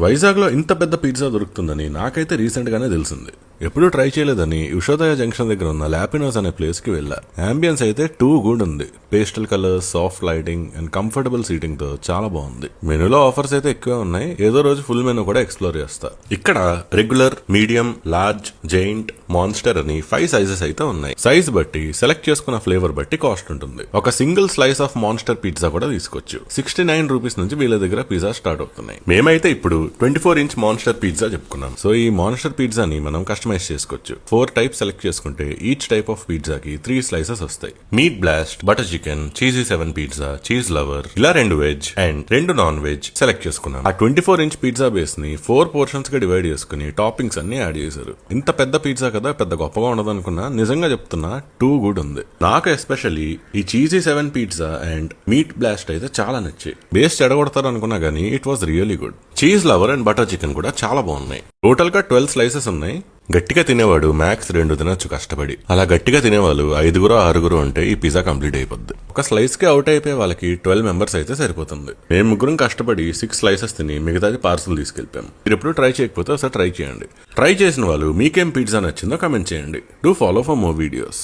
వైజాగ్ లో ఇంత పెద్ద పిజ్జా దొరుకుతుందని నాకైతే రీసెంట్ గానే తెలిసింది. ఎప్పుడూ ట్రై చేయలేదని ఉషోదయ జంక్షన్ దగ్గర ఉన్న లాపినోస్ అనే ప్లేస్ కి వెళ్ళా. అంబియన్స్ అయితే టూ గుడ్ ఉంది. Pastel colours, soft lighting and comfortable seating తో చాలా బాగుంది. మెనూలో ఆఫర్స్ అయితే ఎక్కువే ఉన్నాయి. ఏదో రోజు ఫుల్ మెనూ కూడా ఎక్స్ప్లోర్ చేస్తా. ఇక్కడ regular, medium, large, giant, monster అని 5 సైజెస్ అయితే ఉన్నాయి. సైజ్ బట్టి సెలెక్ట్ చేసుకున్న ఫ్లేవర్ బట్టి కాస్ట్ ఉంటుంది. ఒక single slice of monster pizza కూడా తీసుకోవచ్చు. 69 రూపీస్ నుంచి వీళ్ళ దగ్గర పిజ్జా స్టార్ట్ అవుతున్నాయి. మేమైతే ఇప్పుడు 24 ఇంచ్ మాన్స్టర్ పిజ్జా చెప్పుకున్నాం. సో ఈ మాన్స్టర్ పిజ్జాని మనం కస్టమైజ్ చేసుకోవచ్చు. 4 టైప్ సెలెక్ట్ చేసుకుంటే ఈచ్ టైప్ ఆఫ్ పిజ్జాకి 3 స్లైసెస్ వస్తాయి. Meet blast, butter chicken, cheesy 7 pizza, cheese lover, ఇలా 2 veg and 2 non veg select చేసుకున్నాం. ఆ 24 ఇంచ్ పిజ్జా బేస్ ని 4 పోర్షన్స్ గా డివైడ్ చేసుకుని టాపింగ్స్ అన్ని యాడ్ చేశారు. ఇంత పెద్ద పిజ్జా కదా, పెద్ద గొప్పగా ఉండదు అనుకున్నా. నిజంగా చెప్తున్నా, టూ గుడ్ ఉంది. నాకు ఎస్పెషల్లీ ఈ cheesy 7 pizza and meet blast అయితే చాలా నచ్చాయి. బేస్ చెడగొడతారు అనుకున్నా గానీ it was really good. Cheese lover and butter chicken కూడా చాలా బాగున్నాయి. టోటల్ గా 12 స్లైసెస్ ఉన్నాయి. గట్టిగా తినేవాడు మ్యాక్స్ 2 తినొచ్చు కష్టపడి. అలా గట్టిగా తినేవాళ్ళు 5 6 అంటే ఈ పిజ్జా కంప్లీట్ అయిపోద్ది. ఒక స్లైస్ కి అవుట్ అయిపోయే వాళ్ళకి 12 మెంబర్స్ అయితే సరిపోతుంది. మేము ముగ్గురం కష్టపడి 6 స్లైసెస్ తిని మిగతాది పార్సల్ తీసుకెళ్తాం. మీరు ఎప్పుడు ట్రై చేయకపోతే ఒకసారి ట్రై చేయండి. ట్రై చేసిన వాళ్ళు మీకేం పిజ్జా నచ్చిందో కమెంట్ చేయండి. Do follow for more videos.